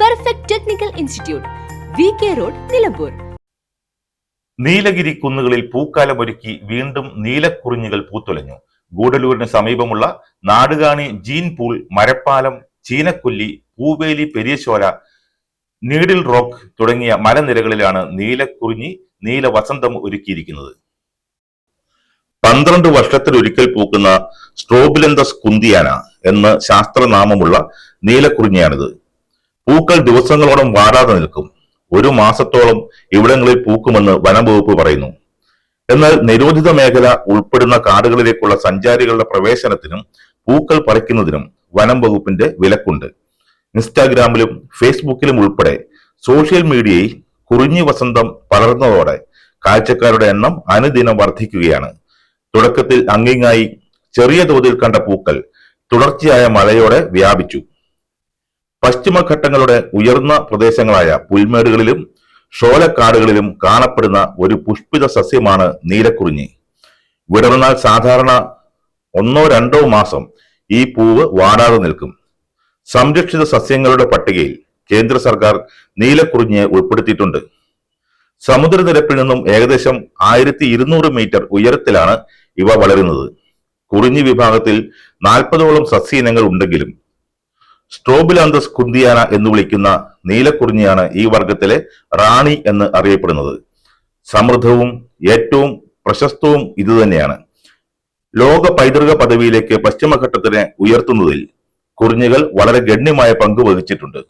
Perfect technical institute, VK road, Nilambur. Nilgiri കുന്നുകളിൽ പൂക്കാലമൊരുക്കി വീണ്ടും നീലക്കുറിഞ്ഞികൾ പൂത്തുലഞ്ഞു. ഗൂഡല്ലൂരിന് സമീപമുള്ള Nadukani, gene pool, Marappalam, Cheenakolli, Pooveli, Periyashola, needle rock തുടങ്ങിയ മലനിരകളിലാണ് നീലക്കുറിഞ്ഞി നീല വസന്തം ഒരുക്കിയിരിക്കുന്നത്. 12 വർഷത്തിലൊരിക്കൽ പൂക്കുന്ന സ്ട്രോബിലന്തസ് കുന്തിയാന എന്ന ശാസ്ത്രനാമമുള്ള നീലക്കുറിഞ്ഞിയാണിത്. പൂക്കൾ ദിവസങ്ങളോളം വാടാതെ നിൽക്കും. 1 മാസത്തോളം ഇവിടങ്ങളിൽ പൂക്കുമെന്ന് വനംവകുപ്പ് പറയുന്നു. എന്നാൽ നിരോധിത മേഖല ഉൾപ്പെടുന്ന കാടുകളിലേക്കുള്ള സഞ്ചാരികളുടെ പ്രവേശനത്തിനും പൂക്കൾ പറിക്കുന്നതിനും വനം വകുപ്പിന്റെ വിലക്കുണ്ട്. ഇൻസ്റ്റാഗ്രാമിലും ഫേസ്ബുക്കിലും ഉൾപ്പെടെ സോഷ്യൽ മീഡിയയിൽ കുറിഞ്ഞി വസന്തം പടർന്നതോടെ കാഴ്ചക്കാരുടെ എണ്ണം അനുദിനം വർദ്ധിക്കുകയാണ്. തുടക്കത്തിൽ അങ്ങിങ്ങായി ചെറിയ തോതിൽ കണ്ട പൂക്കൾ തുടർച്ചയായ മഴയോടെ വ്യാപിച്ചു. പശ്ചിമഘട്ടങ്ങളുടെ ഉയർന്ന പ്രദേശങ്ങളായ പുൽമേടുകളിലും ഷോലക്കാടുകളിലും കാണപ്പെടുന്ന ഒരു പുഷ്പിത സസ്യമാണ് നീലക്കുറിഞ്ഞി. വിടർന്നാൽ സാധാരണ 1-2 മാസം ഈ പൂവ് വാടാതെ നിൽക്കും. സംരക്ഷിത സസ്യങ്ങളുടെ പട്ടികയിൽ കേന്ദ്ര സർക്കാർ നീലക്കുറിഞ്ഞിയെ ഉൾപ്പെടുത്തിയിട്ടുണ്ട്. സമുദ്രനിരപ്പിൽ നിന്നും ഏകദേശം 1200 മീറ്റർ ഉയരത്തിലാണ് ഇവ വളരുന്നത്. കുറിഞ്ഞി വിഭാഗത്തിൽ 40ഓളം സസ്യ ഉണ്ടെങ്കിലും സ്ട്രോബിലാന്തസ് കുന്തിയാന എന്ന് വിളിക്കുന്ന നീലക്കുറിഞ്ഞിയാണ് ഈ വർഗത്തിലെ റാണി എന്ന് അറിയപ്പെടുന്നത്. സമൃദ്ധവും ഏറ്റവും പ്രശസ്തവും ഇതുതന്നെയാണ്. ലോക പൈതൃക പദവിയിലേക്ക് പശ്ചിമഘട്ടത്തിനെ ഉയർത്തുന്നതിൽ കുറിഞ്ഞികൾ വളരെ ഗണ്യമായ പങ്ക് വഹിച്ചിട്ടുണ്ട്.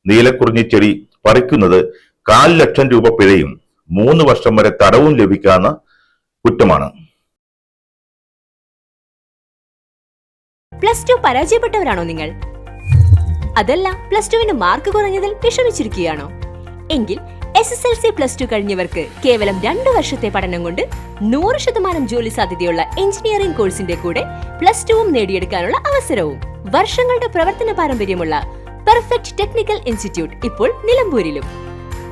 നീലക്കുറിഞ്ഞി ചെടി പറിക്കുന്നത് 4 ലക്ഷം രൂപ പിഴയും 3 വർഷം വരെ തടവും ലഭിക്കാവുന്ന കുറ്റമാണ്. +2 പരാജയപ്പെട്ടവരാണോ നിങ്ങൾ? അതല്ല +2 മാർക്ക് കുറഞ്ഞതിൽ വിഷമിച്ചിരിക്കുകയാണോ? എങ്കിൽ SSLC +2 കഴിഞ്ഞവർക്ക് കേവലം 2 വർഷത്തെ പഠനം കൊണ്ട് 100% ജോലി സാധ്യതയുള്ള എഞ്ചിനീയറിംഗ് കോഴ്സിന്റെ കൂടെ +2 നേടിയെടുക്കാനുള്ള അവസരവും. വർഷങ്ങളുടെ പ്രവർത്തന പാരമ്പര്യമുള്ള പെർഫെക്റ്റ് ടെക്നിക്കൽ ഇൻസ്റ്റിറ്റ്യൂട്ട് ഇപ്പോൾ നിലമ്പൂരിലും.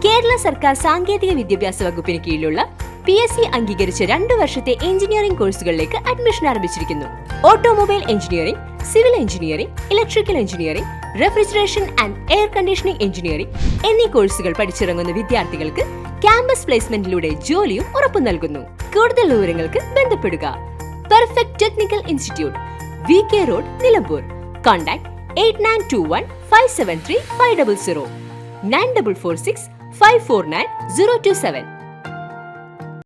കേരള സർക്കാർ സാങ്കേതിക വിദ്യാഭ്യാസ വകുപ്പിന് കീഴിലുള്ള PSC അംഗീകരിച്ച 2 വർഷത്തെ എഞ്ചിനീയറിംഗ് കോഴ്സുകളിലേക്ക് അഡ്മിഷൻ ആരംഭിച്ചിരിക്കുന്നു. Automobile engineering, civil engineering, electrical engineering, refrigeration and air conditioning engineering എന്നീ കോഴ്സുകൾ പഠിച്ചിറങ്ങുന്ന വിദ്യാർത്ഥികൾക്ക് ക്യാമ്പസ് പ്ലേസ്മെന്റിലൂടെ ജോലിയും ഉറപ്പു നൽകുന്നു. കൂടുതൽ വിവരങ്ങൾക്ക് ബന്ധപ്പെടുക. Perfect technical institute, VK road, Nilambur. Contact 8921 573 500 9446 549 027.